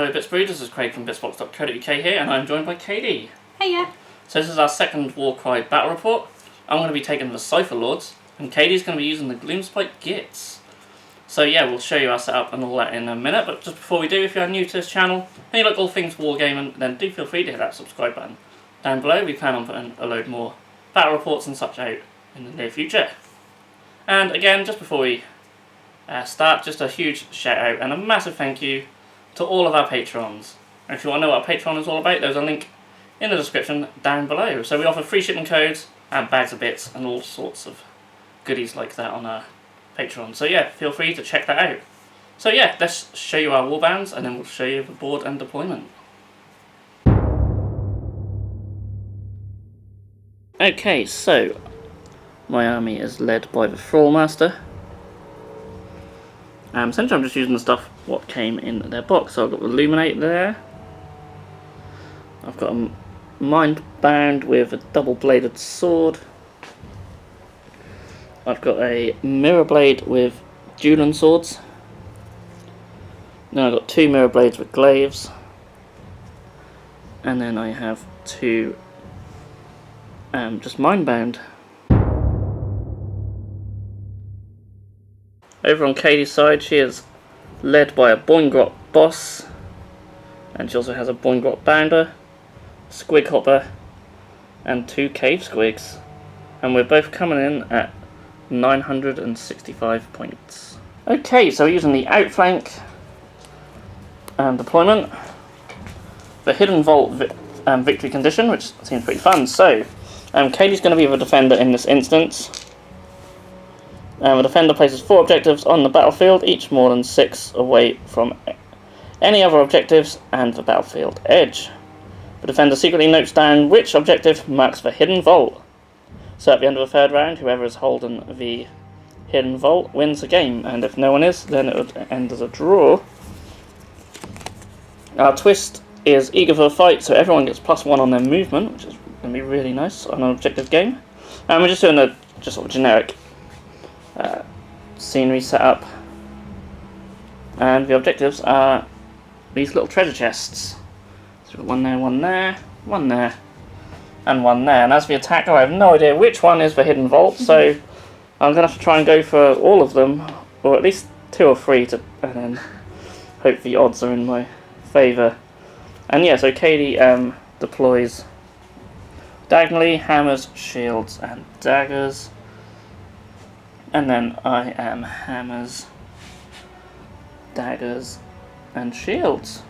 Hello Bitzbox, this is Craig from Bitzbox.co.uk here, and I'm joined by KD. Hiya. So this is our second Warcry battle report. I'm going to be taking the Cypher Lords, and KD's going to be using the Gloomspite Gitz. So yeah, we'll show you our setup and all that in a minute, but just before we do, if you're new to this channel, and you like all things wargaming, then do feel free to hit that subscribe button. Down below, we plan on putting a load more battle reports and such out in the near future. And again, just before we start, just a huge shout out and a massive thank you to all of our patrons. And if you want to know what a Patreon is all about, there's a link in the description down below. So we offer free shipping codes and bags of bits and all sorts of goodies like that on our Patreon. So yeah, feel free to check that out. So yeah, let's show you our warbands and then we'll show you the board and deployment. Okay, so my army is led by the Thrall Master. Essentially I'm just using the stuff what came in their box. So I've got the Illuminate there. I've got a Mind Bound with a double-bladed sword. I've got a Mirror Blade with Dueling Swords. Then I've got two Mirror Blades with Glaives. And then I have two just Mind Bound. Over on KAYDIE'S side, she is led by a Boingrot Boss, and she also has a Boingrot Bounder, Squig Hopper, and two Cave Squigs, and we're both coming in at 965 points. Okay, so we're using the outflank deployment, the Hidden Vault victory condition, which seems pretty fun. So, KAYDIE'S going to be the defender in this instance. The defender places 4 objectives on the battlefield, each more than 6 away from any other objectives and the battlefield edge. The defender secretly notes down which objective marks the Hidden Vault. So at the end of the third round, whoever is holding the Hidden Vault wins the game, and if no one is, then it would end as a draw. Our twist is eager for the fight, so everyone gets +1 on their movement, which is going to be really nice on an objective game. And we're just doing a sort of generic scenery setup, and the objectives are these little treasure chests. So we've got one there, one there, one there, and one there. And as the attacker, I have no idea which one is the Hidden Vault, so I'm going to have to try and go for all of them, or at least 2 or 3, and then hope the odds are in my favour. And yeah, so KD deploys diagonally, hammers, shields, and daggers. And then I am hammers, daggers, and shields.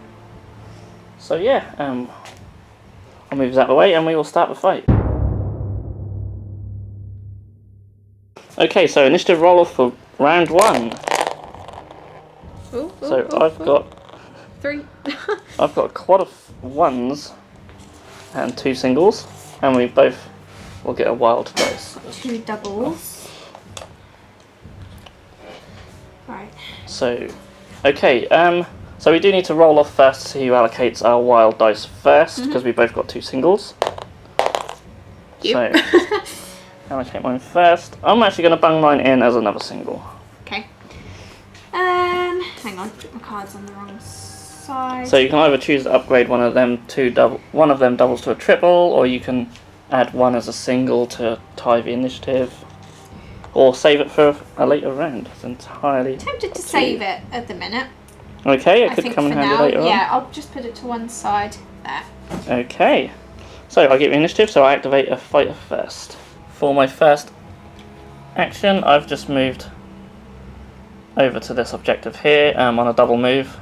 So yeah, I'll move that away and we will start the fight. Okay, so initiative roll off for round 1. I've got 3. I've got a quad of 1s and 2 singles, and we both will get a wild dice. 2 doubles. Right. So, okay, so we do need to roll off first to see who allocates our wild dice first, because we both got 2 singles. Yep. So, allocate mine first. I'm actually going to bung mine in as another single. Okay. Hang on, put my cards on the wrong side. So you can either choose to upgrade one of them doubles to a triple, or you can add one as a single to tie the initiative. Or save it for a later round. It's entirely tempted to save it at the minute. Okay, it could come in handy later on. Yeah, I'll just put it to one side there. Okay, so I'll get the initiative, so I activate a fighter first. For my first action, I've just moved over to this objective here on a double move.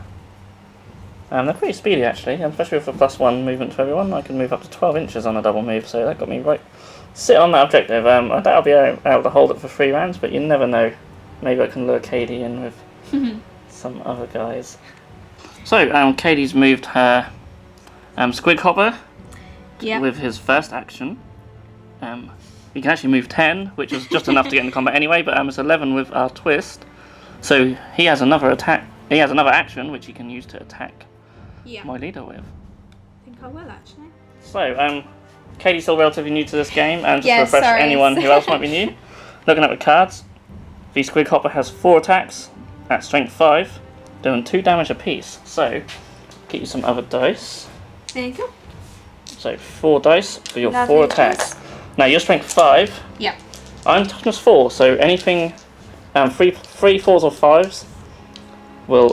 They're pretty speedy actually, especially with a +1 movement to everyone. I can move up to 12 inches on a double move, so that got me right. Sit on that objective. I doubt I'll be able to hold it for 3 rounds, but you never know. Maybe I can lure KD in with some other guys. So, KD's moved her Squig Hopper with his first action. He can actually move 10, which is just enough to get into combat anyway, but it's 11 with our twist. So he has another attack. He has another action which he can use to attack my leader with. I think I will actually. So, KD's still relatively new to this game, and just to refresh anyone who else might be new, looking at the cards, the Squig Hopper has 4 attacks at strength 5, doing 2 damage apiece. So, get you some other dice. There you go. So 4 dice for your Lovely 4 attacks. Now you're strength 5. Yep. I'm toughness 4, so anything 3 4s or 5s will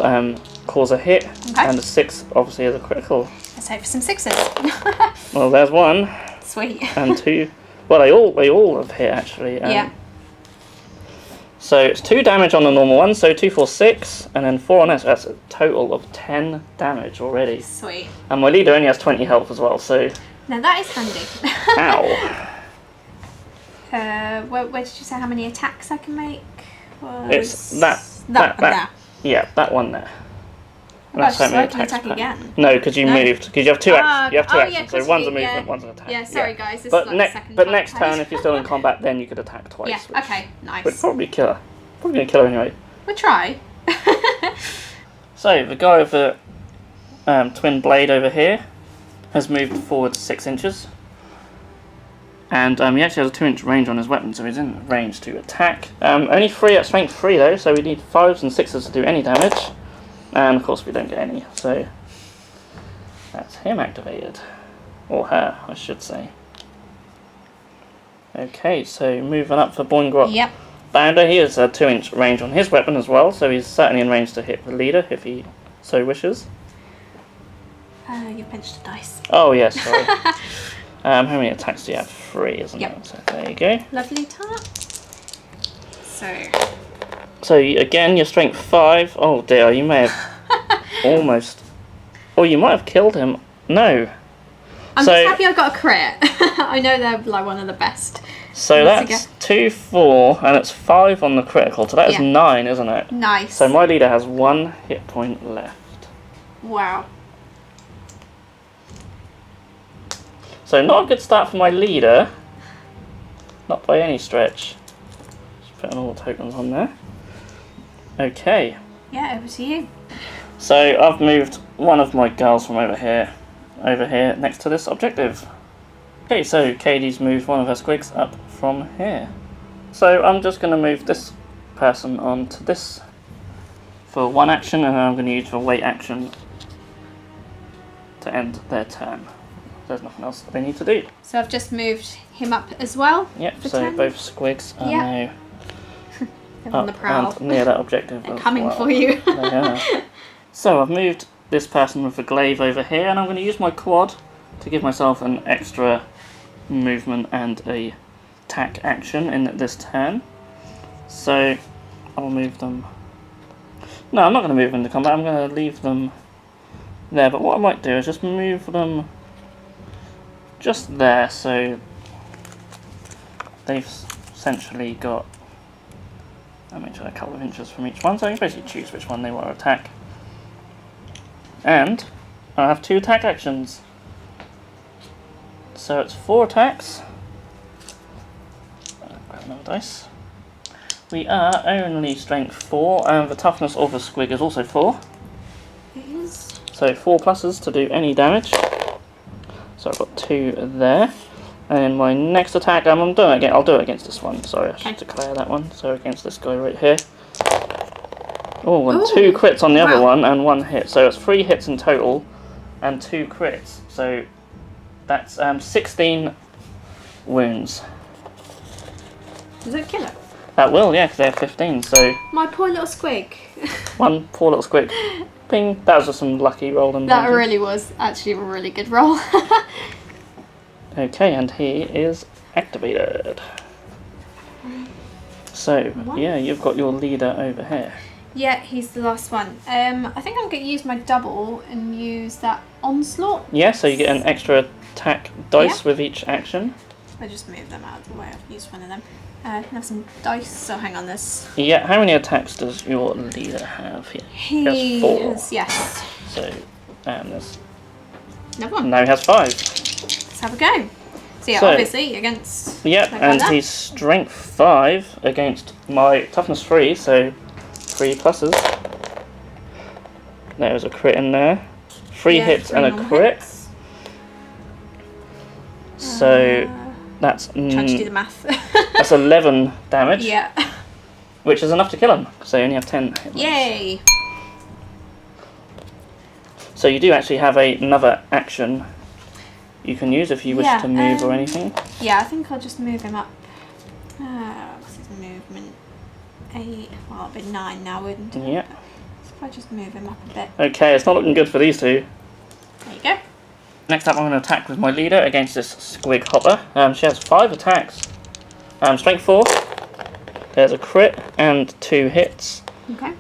cause a hit, and a 6 obviously is a critical. Let's hope for some 6s. Well, there's 1. Sweet. And 2. Well, they all have hit actually. Yeah. So it's 2 damage on the normal one, so 2, 4, 6, and then 4 on this. That's a total of 10 damage already. Sweet. And my leader only has 20 health as well, so. Now that is handy. Ow. Where did you say how many attacks I can make? It's that one there. Yeah, that one there. And Oh, that's how so many I can attacks attack per- again. No, because you moved. Because you have 2 actions. You have 2 yeah, actions. 'cause So one's a you- movement, one's an attack. Yeah, sorry guys, this But is like the second but time next I've played. turn, if you're still in combat, then you could attack twice. Yeah, okay, nice. Which probably kill her. Probably gonna kill her anyway. We'll try. So the guy with the twin blade over here has moved forward 6 inches. And he actually has a 2-inch range on his weapon, so he's in range to attack. Only 3 at strength 3 though, so we need 5s and 6s to do any damage. And of course we don't get any, so that's him activated. Or her, I should say. Okay, so moving up for Boingrot. Yep. Bounder, he has a 2-inch range on his weapon as well, so he's certainly in range to hit the leader if he so wishes. You pinched the dice. Oh yes, sorry. How many attacks do you have? 3, isn't Yep. it? So there you go. Lovely tart. So again, your strength 5. Oh dear, you may have almost. Oh, you might have killed him. No. I'm just happy I got a crit. I know they're like one of the best. So that's 2, 4, and it's 5 on the critical. So that is 9, isn't it? Nice. So my leader has 1 hit point left. Wow. So not a good start for my leader. Not by any stretch. Just putting all the tokens on there. Okay. Yeah, over to you. So I've moved one of my girls from over here next to this objective. Okay, so KAYDIE'S moved one of her squigs up from here. So I'm just going to move this person onto this for 1 action, and then I'm going to use the wait action to end their turn. There's nothing else that they need to do. So I've just moved him up as well. Yep, for so 10. both squigs are now They're on the prowl. and near that objective. They're as coming well. for you. They are. So I've moved this person with the glaive over here, and I'm going to use my quad to give myself an extra movement and a attack action in this turn. So I'll move them. No, I'm not going to move them into combat. I'm going to leave them there. But what I might do is just move them just there, so they've essentially got, I mean, a couple of inches from each one, so you can basically choose which one they want to attack. And I have 2 attack actions. So it's 4 attacks. Grab another dice. We are only strength 4, and the toughness of the squig is also 4. It is. So 4 pluses to do any damage. So I've got 2 there. And my next attack, I'm doing it again. I'll do it against this one. Sorry, I should declare that one. So against this guy right here. Oh, and 2 crits on the other one and 1 hit. So it's 3 hits in total and 2 crits. So that's 16 wounds. Does it kill it? That will, yeah, because they have 15. So My poor little squig. one poor little squig. Ping. That was just some lucky rolling. That really was actually a really good roll. Okay, and he is activated. So, yeah, you've got your leader over here. Yeah, he's the last one. I think I'm going to use my double and use that onslaught. Yeah, so you get an extra attack dice with each action. I just moved them out of the way. I've used one of them. Can I have some dice? So hang on this. Yeah, how many attacks does your leader have here? He has 4. has, yes. So, there's... Another one. Now he has 5. Let's have a go. So yeah, So- obviously against... Yep, like and that. he's strength 5 against my toughness 3, so 3 pluses. There's a crit in there. 3 hits 3 and a normal crit. hits. So that's Trying to do the math. that's 11 damage, Yeah. which is enough to kill him. So you only have 10 hit points. Yay. So So you do actually have another action you can use if you wish to move or anything. Yeah, I think I'll just move him up. What's his movement? 8. Well, it'll be 9 now, wouldn't it? Yeah. So if I just move him up a bit. Okay, it's not looking good for these two. There you go. Next up, I'm going to attack with my leader against this Squig Hopper. She has 5 attacks. Strength 4. There's a crit and 2 hits. Okay.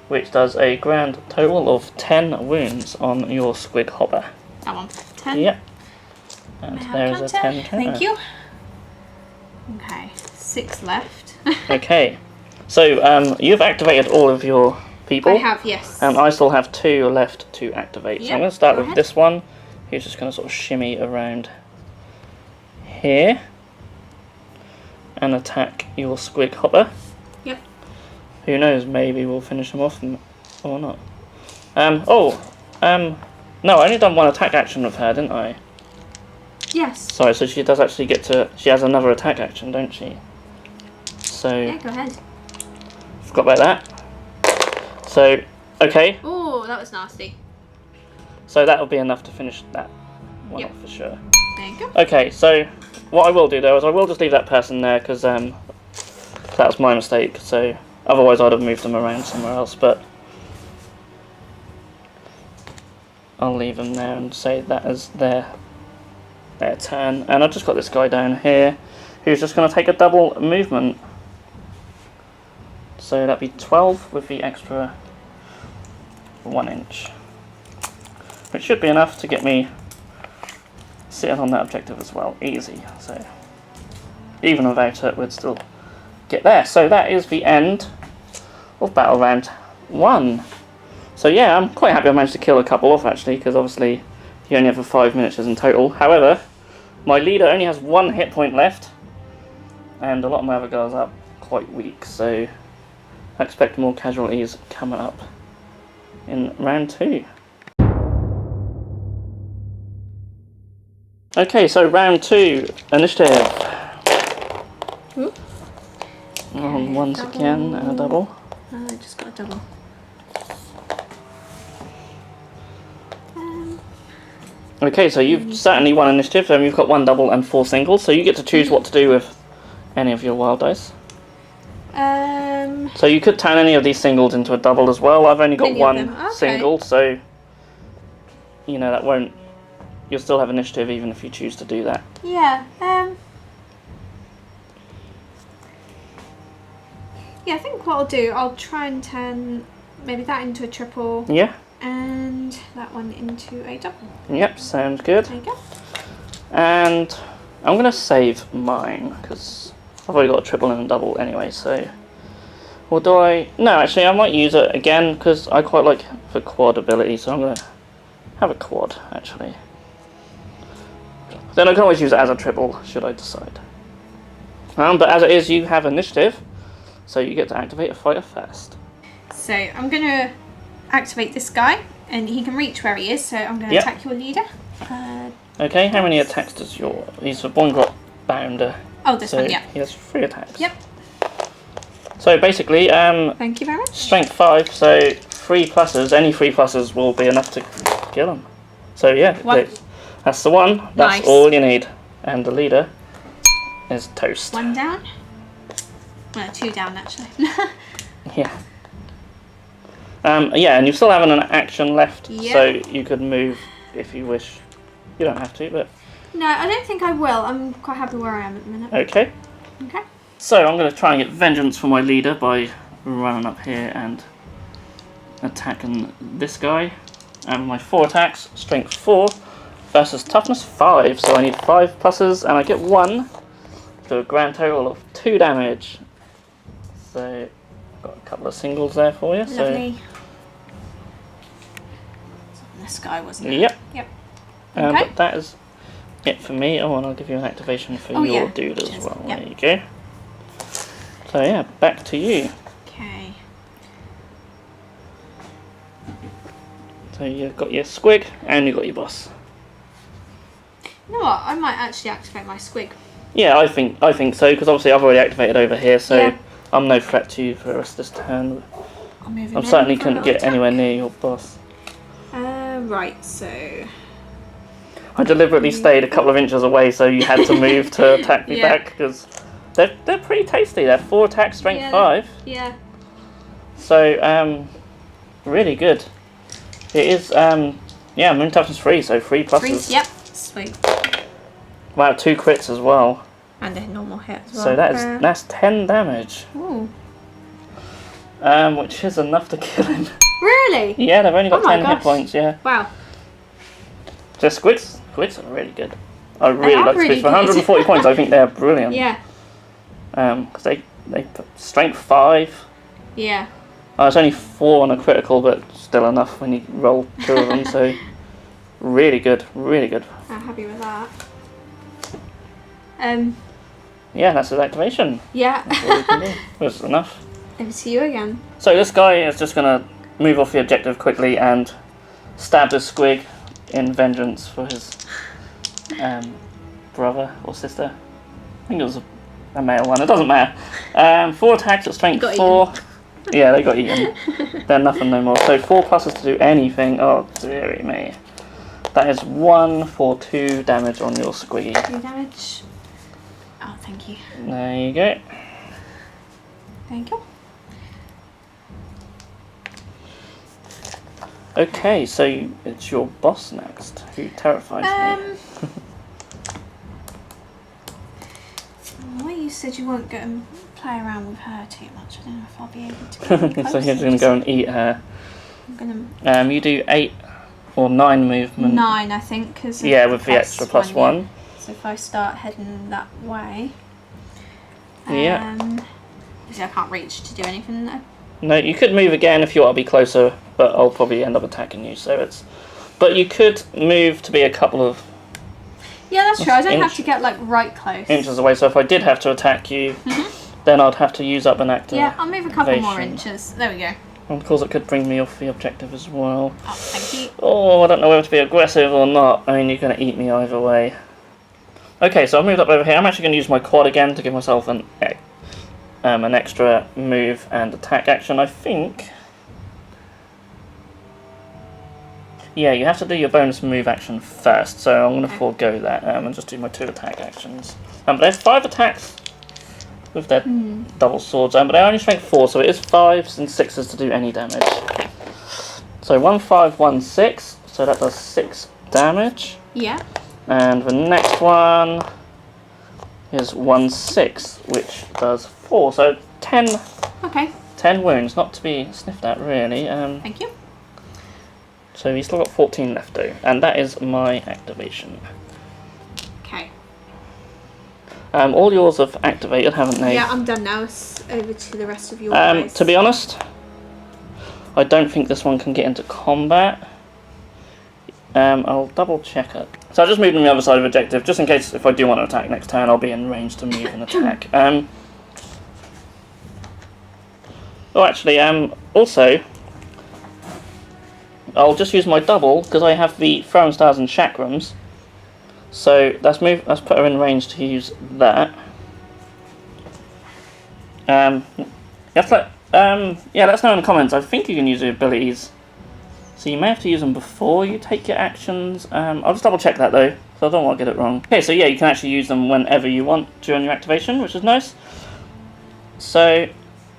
Which does a grand total of 10 wounds on your Squig Hopper. That one. 10. Yep. And there is a 10 counter. Thank you. Okay. 6 left. Okay. So you've activated all of your people. I have, yes. I still have 2 left to activate. So I'm going to start with this one. He's just going to sort of shimmy around here and attack your Squig Hopper. Yep. Who knows, maybe we'll finish him off or not. No, I only done 1 attack action with her, didn't I? Yes. Sorry, so she does actually get to... She has another attack action, don't she? So... Yeah, go ahead. Forgot about that. So, okay. Oh, that was nasty. So that'll be enough to finish that one off for sure. There you go. Okay, so what I will do though is I will just leave that person there because that was my mistake. So otherwise I'd have moved them around somewhere else, but I'll leave them there and say that is their turn. And I've just got this guy down here who's just going to take a double movement. So that'd be 12 with the extra 1 inch. Which should be enough to get me sitting on that objective as well. Easy. So even without it, we'd still get there. So that is the end of battle round 1. So yeah, I'm quite happy I managed to kill a couple off actually, because obviously you only have 5 miniatures in total. However, my leader only has 1 hit point left, and a lot of my other guys are quite weak. So I expect more casualties coming up in round 2. Okay, so round 2, initiative. Once double. again, and a double. I just got a double. Okay, so you've certainly won initiative, and you've got 1 double and 4 singles, so you get to choose what to do with any of your wild dice. So you could turn any of these singles into a double as well. I've only got 1 single, so you know that won't... You'll still have initiative even if you choose to do that. Yeah, yeah, I think what I'll do, I'll try and turn maybe that into a triple. Yeah. And that one into a double. Yep, sounds good. There you go. And I'm going to save mine, because I've already got a triple and a double anyway, so... Or do I... No, actually, I might use it again, because I quite like the quad ability, so I'm going to have a quad, actually. Then I can always use it as a triple, should I decide. But as it is, you have initiative, so you get to activate a fighter first. So I'm going to activate this guy, and he can reach where he is, so I'm going to attack your leader. Okay, how many attacks does your... He's a Boingrot Bounder. Oh, this one, yeah. He has 3 attacks. Yep. So basically, thank you very much. Strength 5, so 3 pluses, any 3 pluses will be enough to kill him. So yeah, that's the one. That's all you need. And the leader is toast. 1 down. Well, 2 down actually. Yeah. Yeah, and you still have an action left, so you could move if you wish. You don't have to, but... No, I don't think I will. I'm quite happy where I am at the minute. Okay. Okay. So I'm going to try and get vengeance for my leader by running up here and attacking this guy. And my 4 attacks, strength 4 versus toughness 5. So I need 5 pluses and I get 1 to a grand total of 2 damage. So I've got a couple of singles there for you. Lovely. So this guy, wasn't it? Yep. Yep. Okay. But that is it for me. Oh, and I'll give you an activation for your dude as well. Yep. There you go. So yeah, back to you. Okay. So you've got your squig and you've got your boss. You know what? I might actually activate my squig. Yeah, I think so, because obviously I've already activated over here, so I'm no threat to you for the rest of this turn. I certainly couldn't get anywhere near your boss. Right, so... I deliberately stayed a couple of inches away so you had to move to attack me back, because they're pretty tasty. They're 4 attack, strength 5. Yeah. So, really good. It is, moon toughness 3, so 3 pluses. 3, yep. Sweet. Wow, 2 crits as well. And a normal hit as well. So that's 10 damage. Ooh. Which is enough to kill him. Really? Yeah, they've only got 10 hit gosh. points, yeah. Wow. So squids are really good. I really like really squids. For 140 points, I think they're brilliant. Yeah. Because they put strength 5. Yeah. It's only 4 on a critical, but still enough when you roll 2 of them, so really good, really good. I'm happy with that. Yeah, that's his activation. Yeah. That's all we can do. That's enough. Over to you again. So this guy is just going to move off the objective quickly and stab the squig in vengeance for his brother or sister. I think it was a male one, it doesn't matter. 4 attacks at strength 4. Yeah, they got eaten. They're nothing no more. So 4 pluses to do anything. Oh, dearie me. That is 1 for 2 damage on your squiggy. 2 damage. Oh, thank you. There you go. Thank you. Okay, so it's your boss next, who terrifies me. Well, you said you won't go and play around with her too much. I don't know if I'll be able to. Get So you're going to go and eat her. I'm gonna. You do 8 or 9 movement. 9, I think, because yeah, with the extra plus 1. Yeah. So if I start heading that way. Yeah. Obviously I can't reach to do anything though. No, you could move again if you want to be closer, but I'll probably end up attacking you. So it's. But you could move to be a couple of. Yeah, that's true. I don't have to get like right close. Inches away. So if I did have to attack you, then I'd have to use up an activation. Yeah, I'll move a couple more inches. There we go. And of course, it could bring me off the objective as well. Oh, thank you. Oh, I don't know whether to be aggressive or not. I mean, you're going to eat me either way. Okay, so I've moved up over here. I'm actually going to use my quad again to give myself an extra move and attack action, I think. Yeah, you have to do your bonus move action first, so I'm going to forego that and just do my 2 attack actions. But there's 5 attacks with their double swords, but they're only strength 4, so it is 5s and 6s to do any damage. So 1, 5, 1, 6, so that does 6 damage. Yeah. And the next one is 1, 6, which does 4, so 10. Okay. 10 wounds, not to be sniffed at really. Thank you. So he's still got 14 left though, and that is my activation. Okay. All yours have activated, haven't they? Yeah, I'm done now. It's over to the rest of your guys. To be honest, I don't think this one can get into combat. I'll double check it. So I just moved on the other side of the objective, just in case if I do want to attack next turn, I'll be in range to move and attack. Also, I'll just use my double because I have the throwing stars and chakrams. So let's put her in range to use that. Yeah, let us know in the comments. I think you can use the abilities. So you may have to use them before you take your actions. I'll just double check that though, so I don't want to get it wrong. Okay, so yeah, you can actually use them whenever you want during your activation, which is nice. So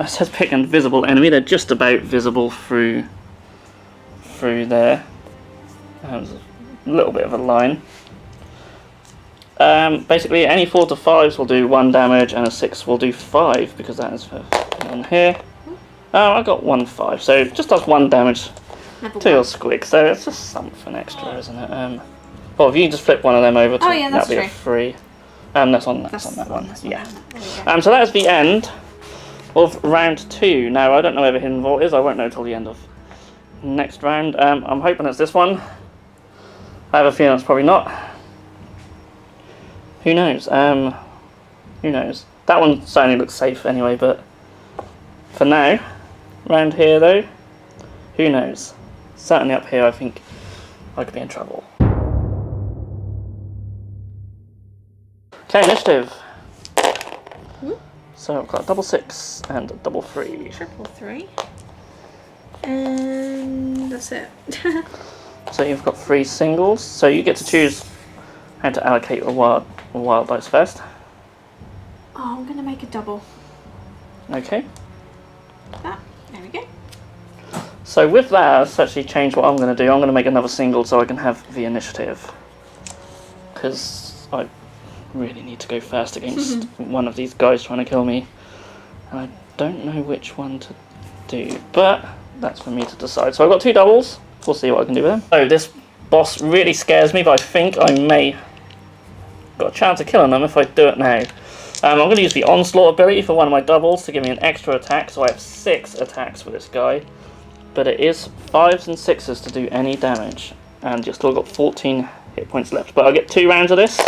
it says pick an invisible enemy. They're just about visible through there. There's a little bit of a line. Basically, any 4 to 5s will do 1 damage, and a 6 will do 5 because that is for on here. Oh, I got 1 5, so it just does 1 damage to your squig. So it's just something extra, isn't it? Well, if you just flip one of them over, that'll be a 3. That's on that one. Yeah. So that is the end of round 2. Now I don't know whether Hidden Vault is. I won't know till the end of next round. I'm hoping it's this one. I have a feeling it's probably not. Who knows? Who knows? That one certainly looks safe anyway, but for now, round here though, who knows? Certainly up here I think I could be in trouble. Okay, initiative. So I've got a double 6 and a double 3. Triple 3. And that's it. So you've got 3 singles. So you get to choose how to allocate a wild dice first. Oh, I'm going to make a double. Okay. That. There we go. So with that, let's actually change what I'm going to do. I'm going to make another single so I can have the initiative. Because I really need to go first against one of these guys trying to kill me. And I don't know which one to do, but that's for me to decide. So I've got 2 doubles. We'll see what I can do with them. So this boss really scares me, but I think I may got a chance of killing them if I do it now. I'm going to use the Onslaught ability for one of my doubles to give me an extra attack, so I have 6 attacks with this guy. But it is 5s and 6s to do any damage, and you've still got 14 hit points left. But I'll get 2 rounds of this,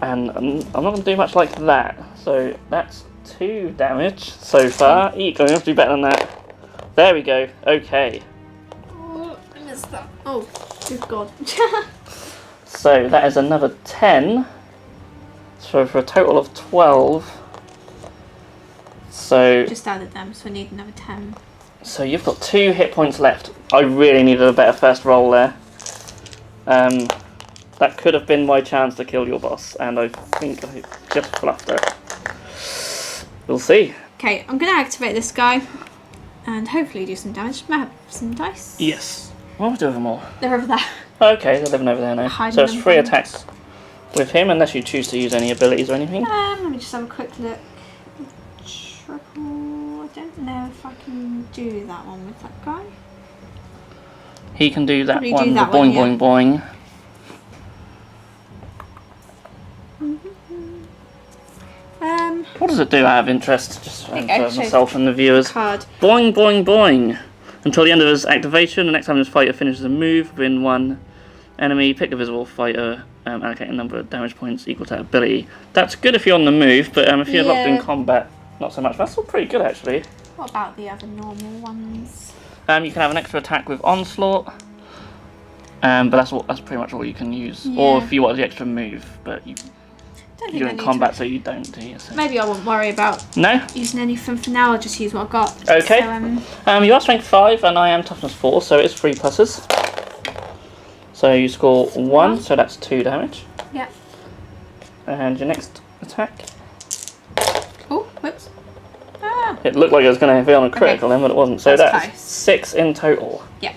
and I'm not going to do much like that. So that's 2 damage so far. Eek, I'm going to have to do better than that. There we go. Okay. Oh, I missed that. Oh, good God. So that is another 10. So for a total of 12. So Just added them, so I need another 10. So you've got 2 hit points left. I really needed a better first roll there. That could have been my chance to kill your boss, and I think I just fluffed it. We'll see. Okay, I'm going to activate this guy and hopefully do some damage. May I have some dice? Yes. What am I doing with them all? They're over there. Okay, they're living over there now. Hiding So it's them 3 from- attacks with him, unless you choose to use any abilities or anything. Let me just have a quick look. Triple. I don't know if I can do that one with that guy. He can do that Probably do one, that the one, boing yeah. boing boing. What does it do out of interest, just for myself and the viewers? Card. Boing boing boing. Until the end of his activation, the next time this fighter finishes a move within one enemy, pick a visible fighter, allocate a number of damage points equal to that ability. That's good if you're on the move, but if you're locked in combat, not so much. That's all pretty good actually. What about the other normal ones? You can have an extra attack with Onslaught, but that's pretty much all you can use. Yeah. Or if you want the extra move, but Don't think you're I in need combat, to. so you don't do you? So. Maybe I won't worry about No? using anything for now. I'll just use what I've got. Okay. So, You are strength 5 and I am toughness 4, so it's 3 pluses. So you score 1, so that's 2 damage. yeah. And your next attack. Oh, whoops. Ah. It looked like it was going to be on a critical then, but it wasn't. So That's that's close. 6 in total. Yeah.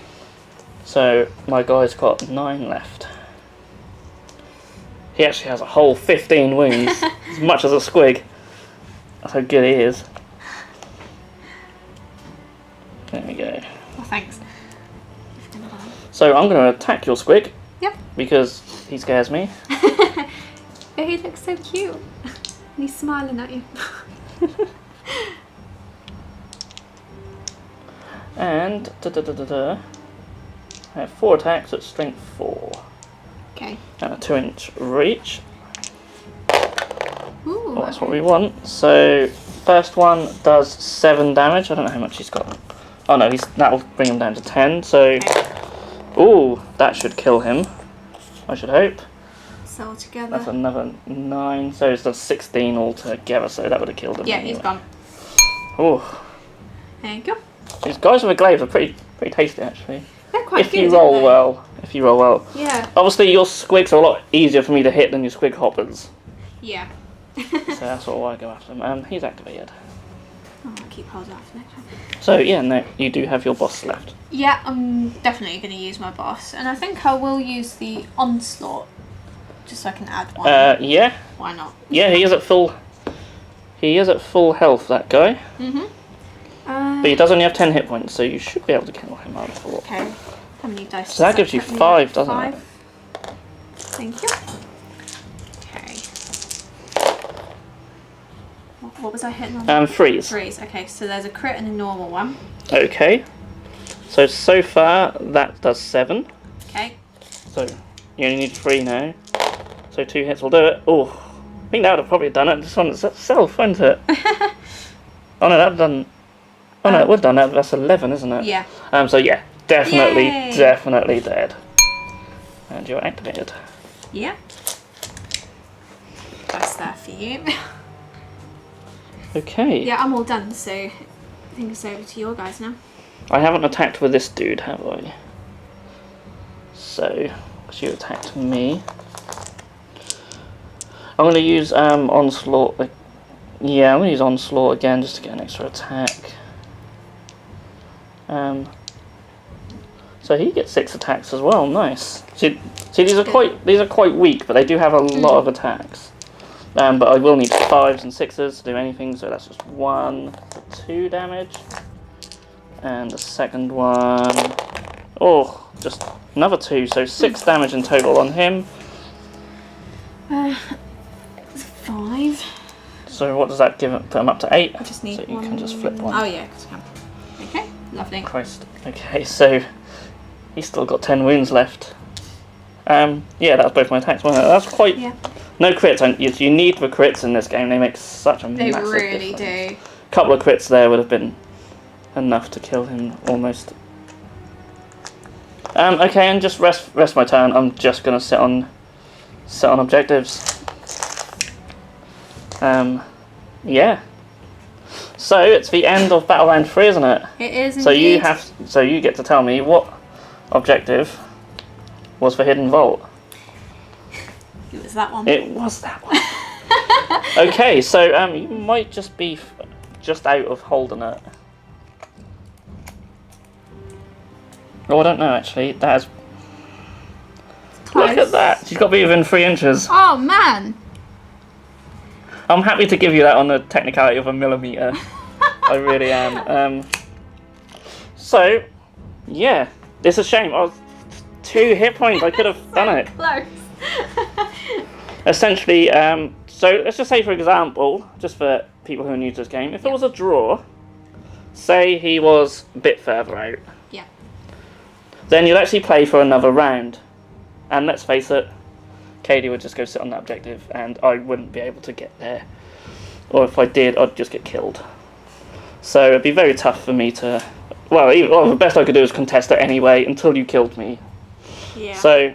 So my guy's got 9 left. He actually has a whole 15 wounds, as much as a squig. That's how good he is. There we go. Well, thanks. So I'm going to attack your squig. Yep. Because he scares me. Oh, he looks so cute. And he's smiling at you. And I have 4 attacks at strength 4. Okay. And a 2-inch reach. Ooh. Well, that's what we want. So first one does 7 damage. I don't know how much he's got. Oh no, that'll bring him down to 10. So, ooh, that should kill him. I should hope. So together. That's another 9. So it's 16 altogether. So that would have killed him. Yeah, anyway. he's gone. Oh, There you go. these guys with the glaives are pretty tasty actually. They're quite If good. you roll aren't they? well. If you roll well. Yeah. Obviously, your squigs are a lot easier for me to hit than your squig hoppers. Yeah. So that's why I go after them. He's activated. Oh, I'll keep hold off next time. So yeah, no, you do have your boss left. Yeah, I'm definitely going to use my boss. And I think I will use the Onslaught. Just so I can add one. Yeah. Why not? Yeah, he is at full health, that guy. Mm-hmm. But he does only have 10 hit points, so you should be able to kill him, I would have thought. Okay. How many dice? So that does gives you put me 5, at? doesn't 5. it? Thank you. Okay. What was I hitting on? 3s. 3s. Okay, so there's a crit and a normal one. Okay. So far, that does 7. Okay. So you only need 3 now. So 2 hits will do it. Oh, I think that would have probably done it. This one itself, wouldn't it? Oh no, that done. Oh no, it would have done that. But that's 11, isn't it? Yeah. So yeah, definitely Yay. dead. And you're activated. Yeah. That's that for you. Okay. Yeah, I'm all done, so I think it's over to your guys now. I haven't attacked with this dude, have I? so because you attacked me. I'm going to use Onslaught. Yeah, I'm going to use Onslaught again just to get an extra attack. So he gets 6 attacks as well. Nice. See, these are quite weak, but they do have a lot of attacks. But I will need 5s and 6s to do anything. So that's just 1 for 2 damage, and the second one, oh, just another 2. So 6 damage in total on him. 5. So what does that give? Put him up to 8. I just need so you one. can just flip one. Oh yeah, because I can. Okay, lovely. Christ. Okay, so he's still got 10 wounds left. Yeah, that was both my attacks, wasn't it? That's quite... Yeah. No crits. You need the crits in this game. They make such a massive difference. They really do. A couple of crits there would have been enough to kill him, almost. Okay, and just rest my turn. I'm just going to sit on objectives. Yeah. So it's the end of Battle Round 3, isn't it? It is indeed. So So you get to tell me what objective was for Hidden Vault. it was that one. It was that one. Okay, so you might just be just out of holding it. Oh, I don't know actually. That is. Close. Look at that. She's got to be within 3 inches. Oh man. I'm happy to give you that on the technicality of a millimetre. I really am. So, yeah, it's a shame. I was 2 hit points. I could have done it. Close. Essentially, so let's just say, for example, just for people who are new to this game, if it was a draw, say he was a bit further out, Yeah. then you'd actually play for another round. And let's face it, KD would just go sit on that objective and I wouldn't be able to get there. Or if I did, I'd just get killed. So it'd be very tough for me to... Well, the best I could do is contest it anyway until you killed me. Yeah. So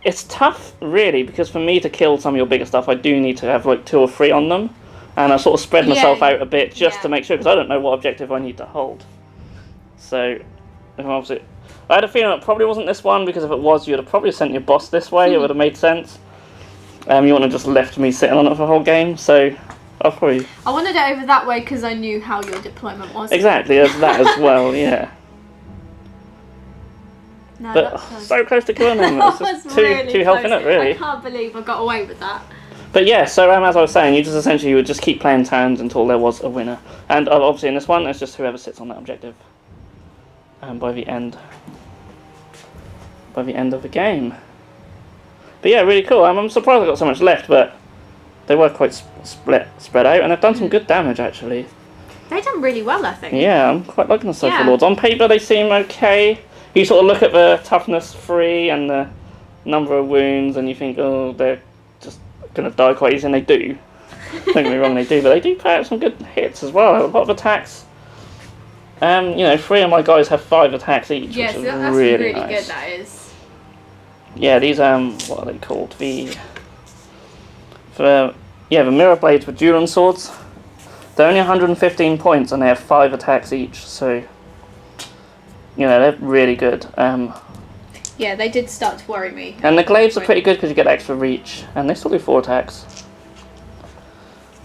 it's tough, really, because for me to kill some of your bigger stuff, I do need to have like 2 or 3 on them. And I sort of spread myself out a bit just to make sure, because I don't know what objective I need to hold. So, obviously... I had a feeling it probably wasn't this one, because if it was, you'd have probably sent your boss this way. It would have made sense. You wouldn't have just left me sitting on it for the whole game, so I'll probably... I wanted it over that way because I knew how your deployment was. Exactly, there's that as well, yeah. No, But so close to killing him. It's just too health in it, really. I can't believe I got away with that. But yeah, so as I was saying, you just essentially would just keep playing turns until there was a winner. And obviously in this one, it's just whoever sits on that objective. And by the end of the game. But yeah, really cool. I'm surprised I got so much left, but they were quite spread out, and they've done some good damage actually. They've done really well, I think. Yeah, I'm quite liking the Cypher Lords. On paper, they seem okay. You sort of look at the toughness 3 and the number of wounds, and you think, oh, they're just gonna die quite easy, and they do. Don't get me wrong, they do, but they do put out some good hits as well. A lot of attacks. 3 of my guys have 5 attacks each, Yes, which is that's really nice. nice. Good, that is. Yeah, these what are they called? The mirror blades with dueling swords. They're only 115 points and they have 5 attacks each, so they're really good. Yeah, they did start to worry me. And the glaives are pretty good because you get extra reach, and they still do 4 attacks.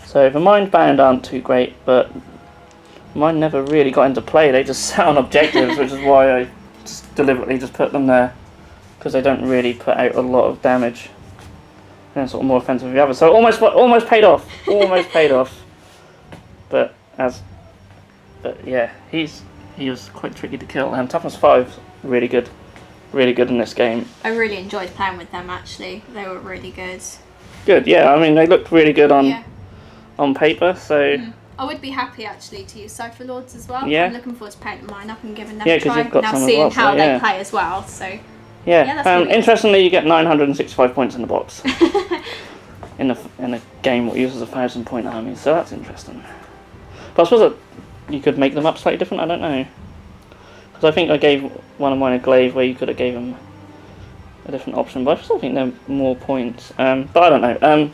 So the mind bound aren't too great, but mine never really got into play. They just sat on objectives, which is why I just deliberately just put them there, because they don't really put out a lot of damage. And sort of more offensive than the other. So almost paid off. Almost paid off. But yeah, he was quite tricky to kill. And toughness 5, really good in this game. I really enjoyed playing with them. Actually, they were really good. Good, yeah. I mean, they looked really good on paper. So. I would be happy actually to use Cypher Lords as well. Yeah. I'm looking forward to painting mine up and giving them a try. You've got now some seeing as well, how so, they play as well. So. Yeah. That's really interestingly, you get 965 points in the box. in a game that uses a 1,000-point army, so that's interesting. But I suppose you could make them up slightly different. I don't know, because I think I gave one of mine a glaive where you could have gave them a different option, but I still think they're more points. But I don't know.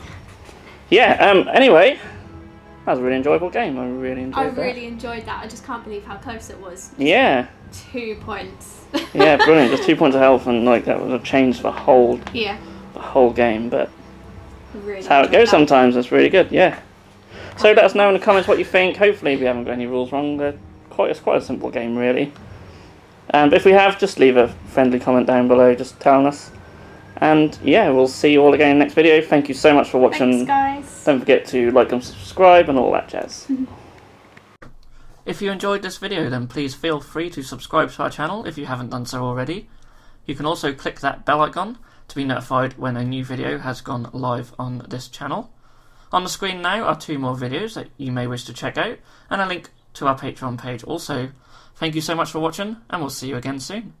Anyway, That was a really enjoyable game. I really enjoyed that. I really enjoyed that. I just can't believe how close it was. Yeah. 2 points. Yeah, brilliant. Just 2 points of health, and like that would have changed the whole game. But Really that's how it goes sometimes. That's really good. Yeah. So let us know in the comments what you think. Hopefully we haven't got any rules wrong. It's quite a simple game, really. But if we have, just leave a friendly comment down below, just telling us. And yeah, we'll see you all again in the next video. Thank you so much for watching. Thanks, guys. Don't forget to like and subscribe and all that jazz. If you enjoyed this video, then please feel free to subscribe to our channel if you haven't done so already. You can also click that bell icon to be notified when a new video has gone live on this channel. On the screen now are 2 more videos that you may wish to check out, and a link to our Patreon page also. Thank you so much for watching, and we'll see you again soon.